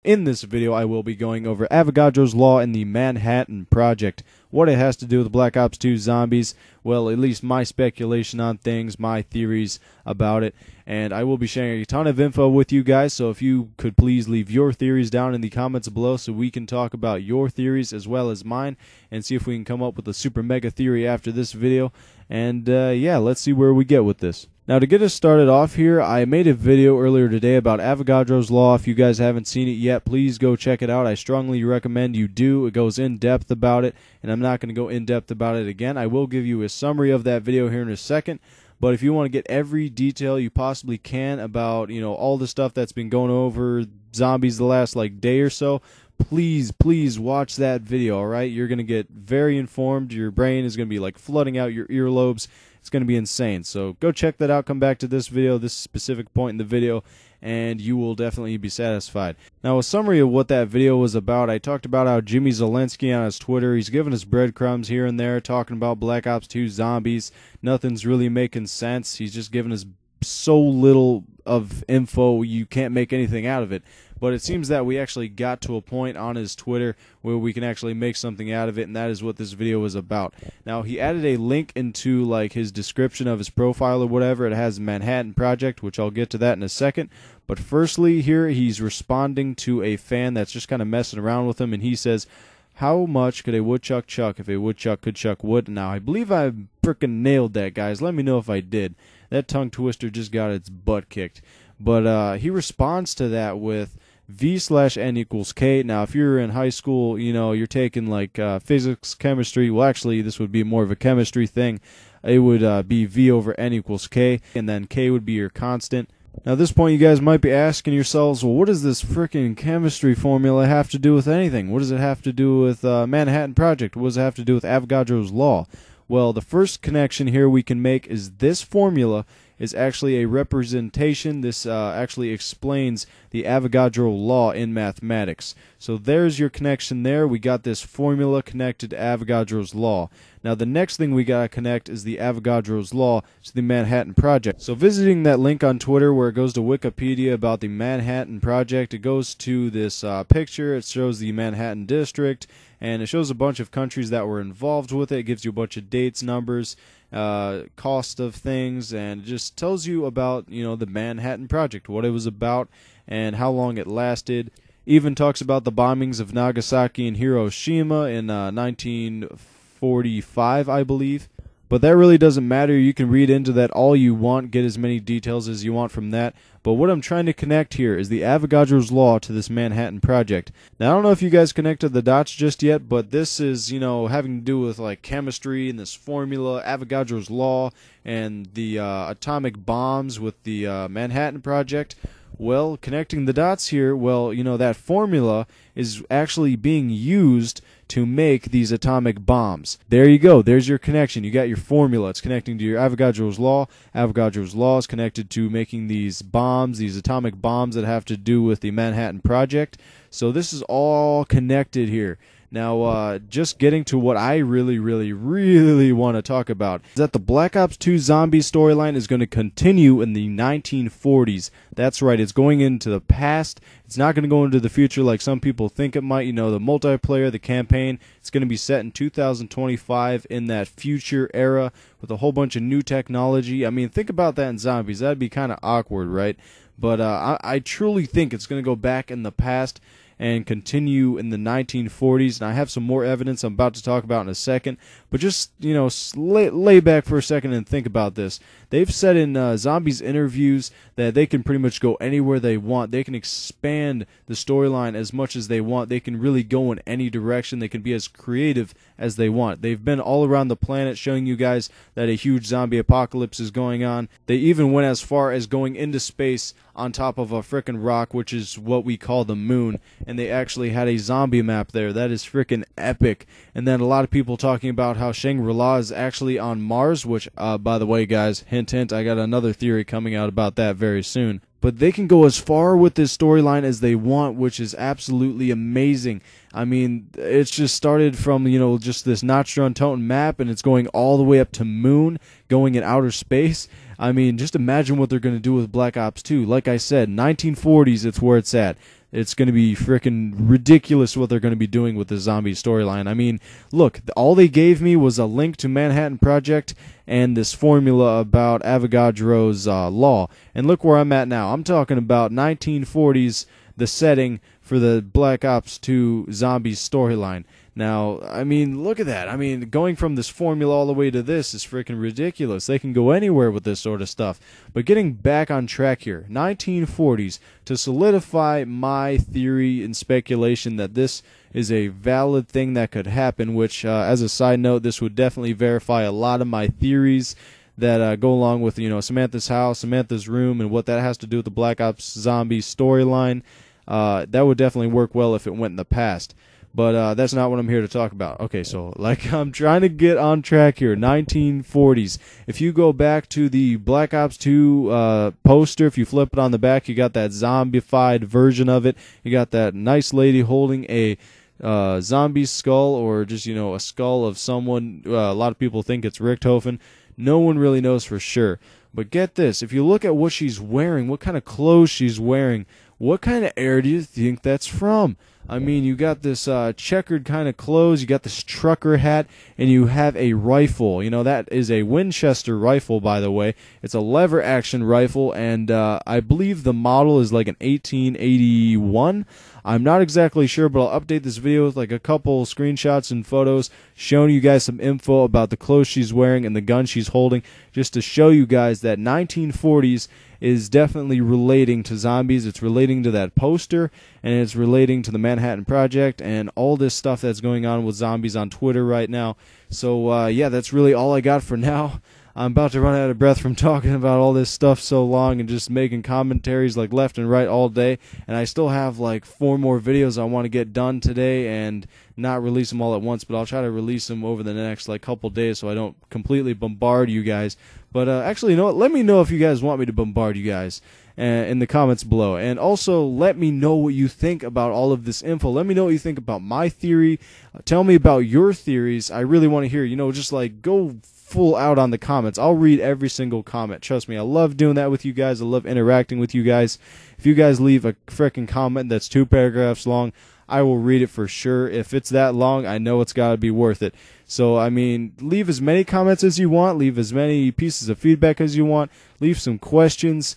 In this video, I will be going over Avogadros' Law and the Manhattan Project. What it has to do with Black Ops 2 zombies, well, at least my speculation on things, my theories about it. And I will be sharing a ton of info with you guys, so if you could please leave your theories down in the comments below so we can talk about your theories as well as mine and see if we can come up with a super mega theory after this video. And yeah, let's see where we get with this. Now, to get us started off here, I made a video earlier today about Avogadros' Law. If you guys haven't seen it yet, please go check it out. I strongly recommend you do. It goes in depth about it, and I'm not going to go in depth about it again. I will give you a summary of that video here in a second. But if you want to get every detail you possibly can about, all the stuff that's been going over zombies the last day or so, please watch that video, all right? You're going to get very informed. Your brain is going to be flooding out your earlobes. It's going to be insane. So go check that out. Come back to this video, this specific point in the video, and you will definitely be satisfied. Now, a summary of what that video was about, I talked about how Jimmy Zielinski on his Twitter, he's giving us breadcrumbs here and there, talking about Black Ops 2 zombies. Nothing's really making sense. He's just giving us so little of info, you can't make anything out of it. But it seems that we actually got to a point on his Twitter where we can actually make something out of it, and that is what this video was about. Now, he added a link into his description of his profile or whatever. It has Manhattan Project, which I'll get to that in a second. But firstly, here he's responding to a fan that's just kind of messing around with him, and he says, "How much could a woodchuck chuck if a woodchuck could chuck wood?" Now, I believe I frickin' nailed that, guys. Let me know if I did. That tongue twister just got its butt kicked. But he responds to that with V/N = K. Now, if you're in high school, you're taking physics, chemistry. Well, actually, this would be more of a chemistry thing. It would be V/N = K, and then K would be your constant. Now, at this point, you guys might be asking yourselves, well, what does this freaking chemistry formula have to do with anything? What does it have to do with Manhattan Project? What does it have to do with Avogadros' Law? Well, the first connection here we can make is this formula is actually a representation. This actually explains the Avogadro law in mathematics. So there's your connection there. We got this formula connected to Avogadro's law. Now the next thing we got to connect is the Avogadro's law to the Manhattan Project. So visiting that link on Twitter where it goes to Wikipedia about the Manhattan Project, it goes to this picture. It shows the Manhattan District, and it shows a bunch of countries that were involved with it. It gives you a bunch of dates, numbers, cost of things, and it just tells you about the Manhattan Project, what it was about and how long it lasted. Even talks about the bombings of Nagasaki and Hiroshima in 1945, I believe. But that really doesn't matter. You can read into that all you want, get as many details as you want from that. But what I'm trying to connect here is the Avogadro's Law to this Manhattan Project. Now, I don't know if you guys connected the dots just yet, but this is, having to do with chemistry and this formula, Avogadro's Law, and the atomic bombs with the Manhattan Project. Well, connecting the dots here, well, that formula is actually being used to make these atomic bombs. There you go. There's your connection. You got your formula. It's connecting to your Avogadro's Law. Avogadro's Law is connected to making these bombs, these atomic bombs that have to do with the Manhattan Project. So this is all connected here. Now, just getting to what I really want to talk about is that the Black Ops 2 zombie storyline is going to continue in the 1940s. That's right, it's going into the past. It's not going to go into the future like some people think it might. The multiplayer, the campaign, it's going to be set in 2025 in that future era with a whole bunch of new technology. I mean, think about that in zombies. That'd be kind of awkward, right? But I truly think it's going to go back in the past and continue in the 1940s, and I have some more evidence I'm about to talk about in a second. But just, lay back for a second and think about this. They've said in Zombies interviews that they can pretty much go anywhere they want. They can expand the storyline as much as they want. They can really go in any direction. They can be as creative as they want. They've been all around the planet showing you guys that a huge zombie apocalypse is going on. They even went as far as going into space on top of a frickin' rock, which is what we call the moon, and they actually had a zombie map there. That is frickin' epic. And then a lot of people talking about how Shangri-La is actually on Mars, which, by the way, guys, hint, hint, I got another theory coming out about that very soon. But they can go as far with this storyline as they want, which is absolutely amazing. I mean, it's just started from, just this Notch-on-Toten map, and it's going all the way up to Moon, going in outer space. I mean, just imagine what they're going to do with Black Ops 2. Like I said, 1940s, it's where it's at. It's going to be freaking ridiculous what they're going to be doing with the zombie storyline. I mean, look, all they gave me was a link to Manhattan Project and this formula about Avogadros' law. And look where I'm at now. I'm talking about 1940s, the setting for the Black Ops 2 Zombies storyline. Now, I mean, look at that. I mean, going from this formula all the way to this is freaking ridiculous. They can go anywhere with this sort of stuff. But getting back on track here, 1940s, to solidify my theory and speculation that this is a valid thing that could happen, which, as a side note, this would definitely verify a lot of my theories that go along with, you know, Samantha's house, Samantha's room, and what that has to do with the Black Ops Zombie storyline. That would definitely work well if it went in the past. But that's not what I'm here to talk about. Okay, so like I'm trying to get on track here. 1940s. If you go back to the Black Ops 2 poster, if you flip it on the back, you got that zombified version of it. You got that nice lady holding a zombie skull, or just, you know, a skull of someone. A lot of people think it's Richthofen. No one really knows for sure. But get this. If you look at what she's wearing, what kind of clothes she's wearing, what kind of era do you think that's from? I mean, you got this checkered kind of clothes, you got this trucker hat, and you have a rifle. You know, that is a Winchester rifle, by the way. It's a lever action rifle, and I believe the model is like an 1881. I'm not exactly sure, but I'll update this video with like a couple screenshots and photos showing you guys some info about the clothes she's wearing and the gun she's holding, just to show you guys that 1940s is definitely relating to zombies. It's relating to that poster, and it's relating to the Manhattan Project and all this stuff that's going on with zombies on Twitter right now. So yeah, that's really all I got for now. I'm about to run out of breath from talking about all this stuff so long and just making commentaries like left and right all day. And I still have like 4 more videos I want to get done today and not release them all at once, but I'll try to release them over the next like couple days so I don't completely bombard you guys. But actually, you know what? Let me know if you guys want me to bombard you guys in the comments below. And also, let me know what you think about all of this info. Let me know what you think about my theory. Tell me about your theories. I really want to hear, you know, just like go full out on the comments. I'll read every single comment. Trust me, I love doing that with you guys. I love interacting with you guys. If you guys leave a frickin' comment that's 2 paragraphs long, I will read it for sure. If it's that long, I know it's got to be worth it. So, I mean, leave as many comments as you want. Leave as many pieces of feedback as you want. Leave some questions.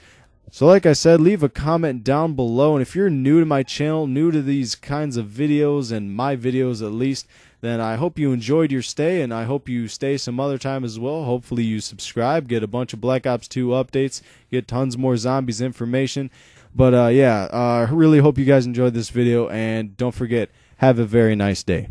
So like I said, leave a comment down below. And if you're new to my channel, new to these kinds of videos, and my videos at least, then I hope you enjoyed your stay, and I hope you stay some other time as well. Hopefully you subscribe, get a bunch of Black Ops 2 updates, get tons more zombies information. But yeah, I really hope you guys enjoyed this video, and don't forget, have a very nice day.